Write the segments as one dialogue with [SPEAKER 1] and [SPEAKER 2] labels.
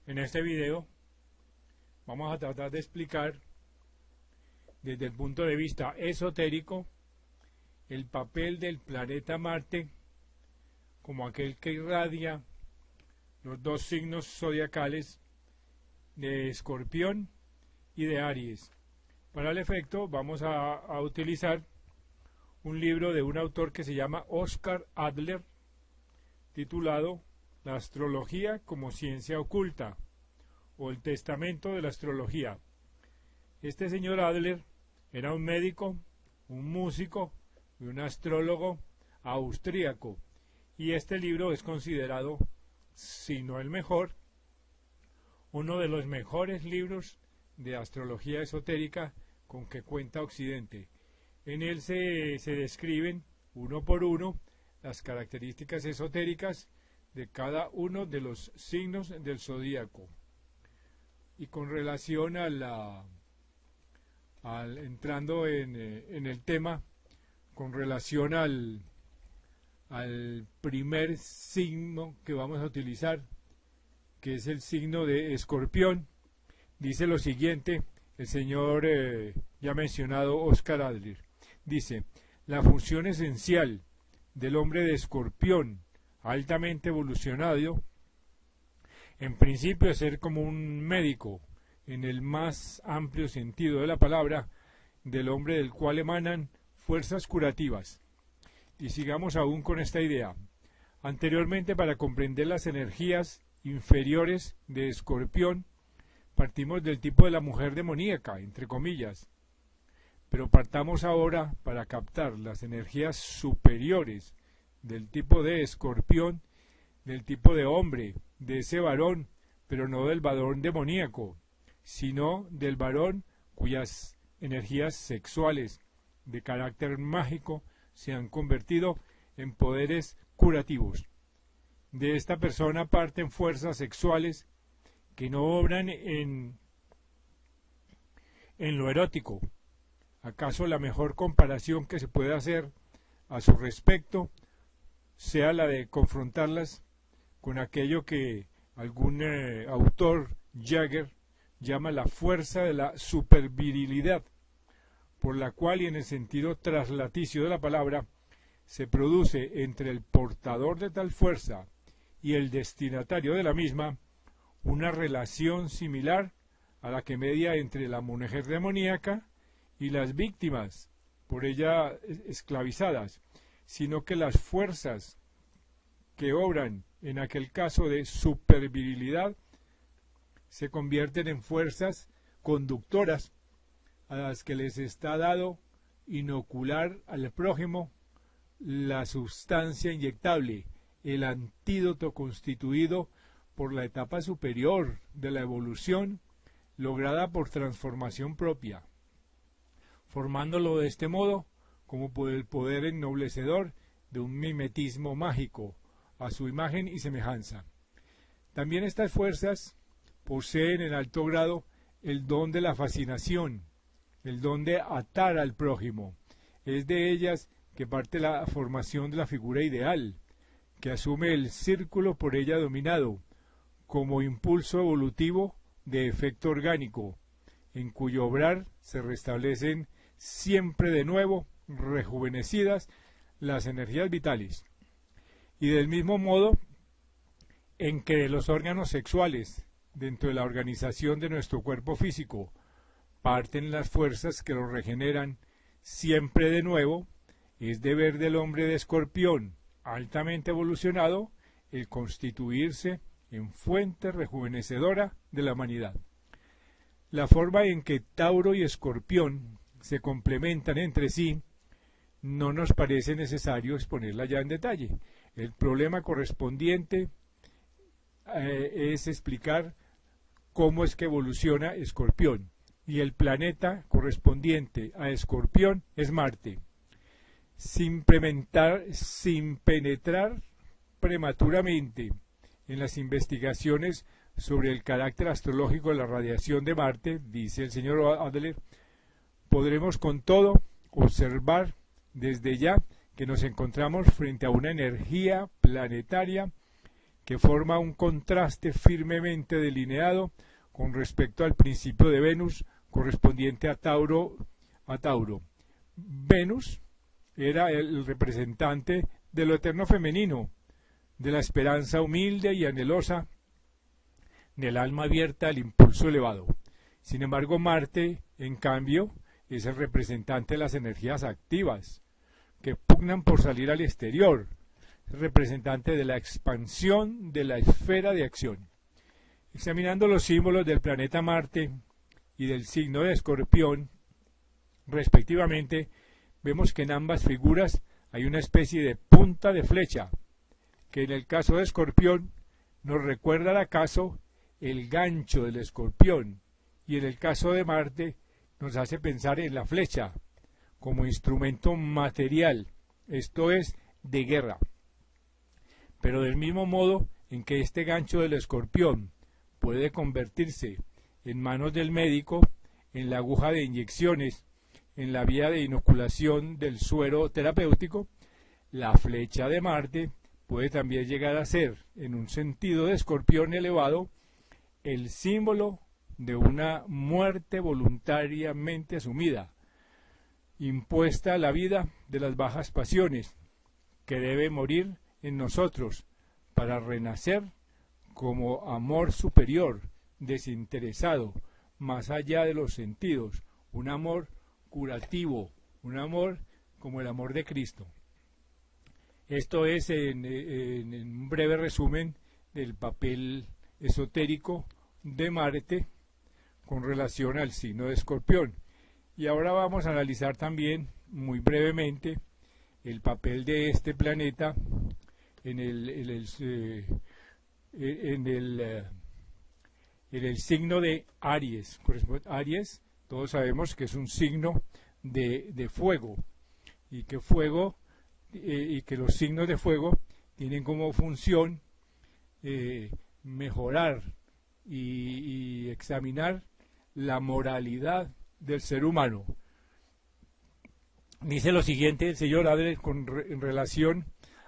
[SPEAKER 1] En este video vamos a tratar de explicar desde el punto de vista esotérico el papel del planeta Marte como aquel que irradia los dos signos zodiacales de Escorpión y de Aries. Para el efecto vamos a utilizar un libro de un autor que se llama Oscar Adler, titulado La astrología como ciencia oculta, o el testamento de la astrología. Este señor Adler era un médico, un músico y un astrólogo austríaco, y este libro es considerado, si no el mejor, uno de los mejores libros de astrología esotérica con que cuenta Occidente. En él se describen uno por uno las características esotéricas de cada uno de los signos del zodíaco. Y con relación entrando en el tema, con relación al primer signo que vamos a utilizar, que es el signo de Escorpión, dice lo siguiente el señor ya mencionado Oscar Adler. Dice: la función esencial del hombre de Escorpión, altamente evolucionado, en principio es ser como un médico, en el más amplio sentido de la palabra, del hombre del cual emanan fuerzas curativas. Y sigamos aún con esta idea. Anteriormente, para comprender las energías inferiores de Escorpión, partimos del tipo de la mujer demoníaca, entre comillas. Pero partamos ahora para captar las energías superiores del tipo de Escorpión, del tipo de hombre, de ese varón, pero no del varón demoníaco, sino del varón cuyas energías sexuales de carácter mágico se han convertido en poderes curativos. De esta persona parten fuerzas sexuales que no obran en lo erótico. ¿Acaso la mejor comparación que se puede hacer a su respecto sea la de confrontarlas con aquello que algún autor, Jagger, llama la fuerza de la supervirilidad, por la cual, y en el sentido traslaticio de la palabra, se produce entre el portador de tal fuerza y el destinatario de la misma una relación similar a la que media entre la mujer demoníaca y las víctimas por ella esclavizadas, sino que las fuerzas que obran en aquel caso de supervirilidad se convierten en fuerzas conductoras a las que les está dado inocular al prójimo la sustancia inyectable, el antídoto constituido por la etapa superior de la evolución lograda por transformación propia, formándolo de este modo como por el poder ennoblecedor de un mimetismo mágico a su imagen y semejanza. También estas fuerzas poseen en alto grado el don de la fascinación, el don de atar al prójimo. Es de ellas que parte la formación de la figura ideal, que asume el círculo por ella dominado, como impulso evolutivo de efecto orgánico, en cuyo obrar se restablecen siempre de nuevo, rejuvenecidas, las energías vitales. Y del mismo modo en que de los órganos sexuales, dentro de la organización de nuestro cuerpo físico, parten las fuerzas que lo regeneran siempre de nuevo, es deber del hombre de Escorpión, altamente evolucionado, el constituirse en fuente rejuvenecedora de la humanidad. La forma en que Tauro y Escorpión se complementan entre sí no nos parece necesario exponerla ya en detalle. El problema correspondiente es explicar cómo es que evoluciona Escorpión, y el planeta correspondiente a Escorpión es Marte. Sin penetrar prematuramente en las investigaciones sobre el carácter astrológico de la radiación de Marte, dice el señor Adler, podremos con todo observar desde ya que nos encontramos frente a una energía planetaria que forma un contraste firmemente delineado con respecto al principio de Venus correspondiente a Tauro. Venus era el representante de lo eterno femenino, de la esperanza humilde y anhelosa, del alma abierta al impulso elevado. Sin embargo, Marte, en cambio, es el representante de las energías activas, que pugnan por salir al exterior, el representante de la expansión de la esfera de acción. Examinando los símbolos del planeta Marte y del signo de Escorpión, respectivamente, vemos que en ambas figuras hay una especie de punta de flecha, que en el caso de Escorpión nos recuerda al acaso el gancho del escorpión, y en el caso de Marte nos hace pensar en la flecha como instrumento material, esto es, de guerra. Pero del mismo modo en que este gancho del escorpión puede convertirse en manos del médico, en la aguja de inyecciones, en la vía de inoculación del suero terapéutico, la flecha de Marte puede también llegar a ser, en un sentido de escorpión elevado, el símbolo de una muerte voluntariamente asumida, impuesta a la vida de las bajas pasiones, que debe morir en nosotros para renacer como amor superior, desinteresado, más allá de los sentidos, un amor curativo, un amor como el amor de Cristo. Esto es en un breve resumen del papel esotérico de Marte con relación al signo de Escorpión. Y ahora vamos a analizar también muy brevemente el papel de este planeta en el signo de Aries. Aries, todos sabemos que es un signo de fuego, y que los signos de fuego tienen como función mejorar y examinar la moralidad del ser humano. Dice lo siguiente el señor Adler en relación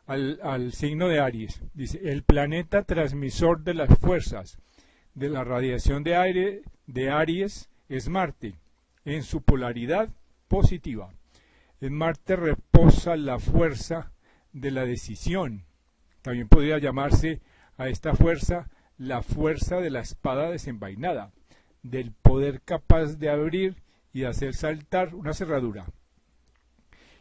[SPEAKER 1] al signo de Aries. Dice: el planeta transmisor de las fuerzas de la radiación de Aries es Marte, en su polaridad positiva. En Marte reposa la fuerza de la decisión. También podría llamarse a esta fuerza la fuerza de la espada desenvainada, del poder capaz de abrir y hacer saltar una cerradura.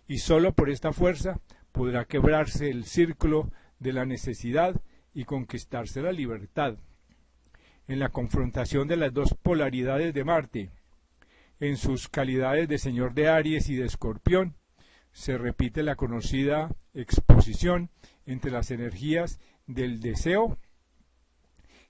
[SPEAKER 1] Y sólo por esta fuerza podrá quebrarse el círculo de la necesidad y conquistarse la libertad. En la confrontación de las dos polaridades de Marte, en sus calidades de señor de Aries y de Escorpión, se repite la conocida exposición entre las energías del deseo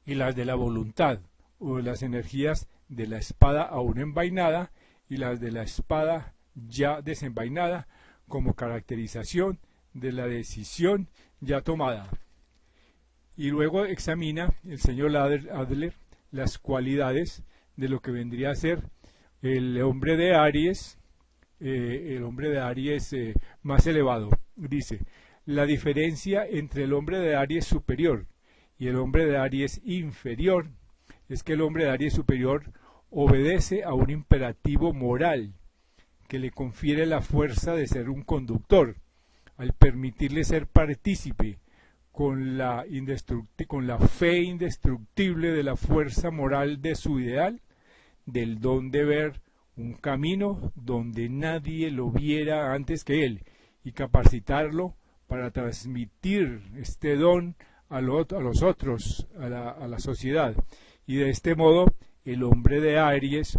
[SPEAKER 1] y las de la voluntad, o las energías de la espada aún envainada y las de la espada ya desenvainada, como caracterización de la decisión ya tomada. Y luego examina el señor Adler las cualidades de lo que vendría a ser el hombre de Aries, más elevado. Dice: la diferencia entre el hombre de Aries superior y el hombre de Aries inferior es que el hombre de Aries superior obedece a un imperativo moral que le confiere la fuerza de ser un conductor, al permitirle ser partícipe con la fe indestructible de la fuerza moral de su ideal, del don de ver un camino donde nadie lo viera antes que él, y capacitarlo para transmitir este don a los otros, a la sociedad. Y de este modo, el hombre de Aries,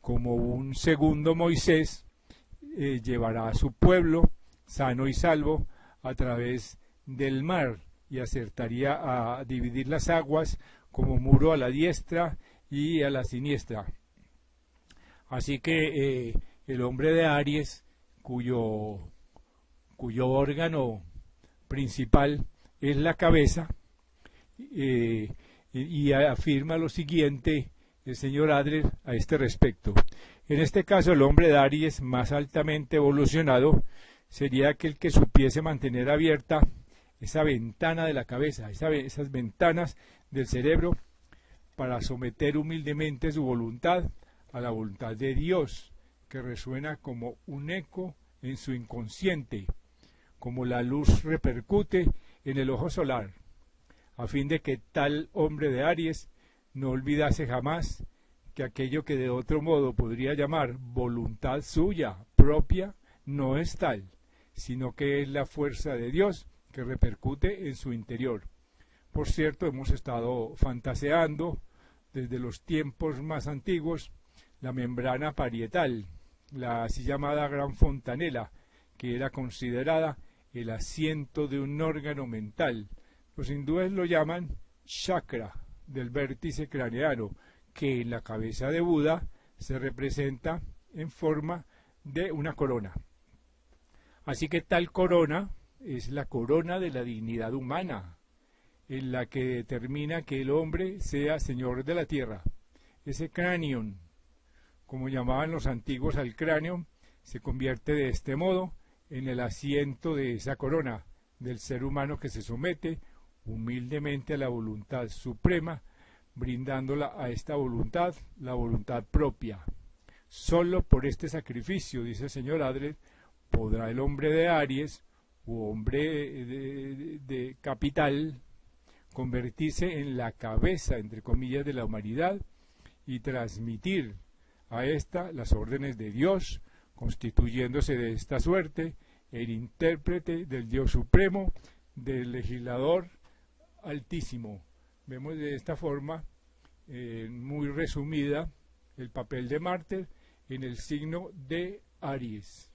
[SPEAKER 1] como un segundo Moisés, llevará a su pueblo sano y salvo a través del mar, y acertaría a dividir las aguas como muro a la diestra y a la siniestra. Así que el hombre de Aries, cuyo órgano principal es la cabeza, y afirma lo siguiente el señor Adler a este respecto. En este caso, el hombre de Aries más altamente evolucionado sería aquel que supiese mantener abierta esa ventana de la cabeza, esas ventanas del cerebro, para someter humildemente su voluntad a la voluntad de Dios, que resuena como un eco en su inconsciente, como la luz repercute en el ojo solar, a fin de que tal hombre de Aries no olvidase jamás que aquello que de otro modo podría llamar voluntad suya propia no es tal, sino que es la fuerza de Dios que repercute en su interior. Por cierto, hemos estado fantaseando desde los tiempos más antiguos la membrana parietal, la así llamada gran fontanela, que era considerada el asiento de un órgano mental. Los hindúes lo llaman chakra del vértice craneano, que en la cabeza de Buda se representa en forma de una corona. Así que tal corona es la corona de la dignidad humana, en la que determina que el hombre sea señor de la tierra. Ese cranium, como llamaban los antiguos al cráneo, se convierte de este modo en el asiento de esa corona del ser humano que se somete humildemente a la voluntad suprema, brindándola a esta voluntad la voluntad propia. Solo por este sacrificio, dice el señor Adler, podrá el hombre de Aries u hombre de capital convertirse en la cabeza, entre comillas, de la humanidad y transmitir a ésta las órdenes de Dios, constituyéndose de esta suerte el intérprete del Dios Supremo, del legislador altísimo. Vemos de esta forma, muy resumida, el papel de Marte en el signo de Aries.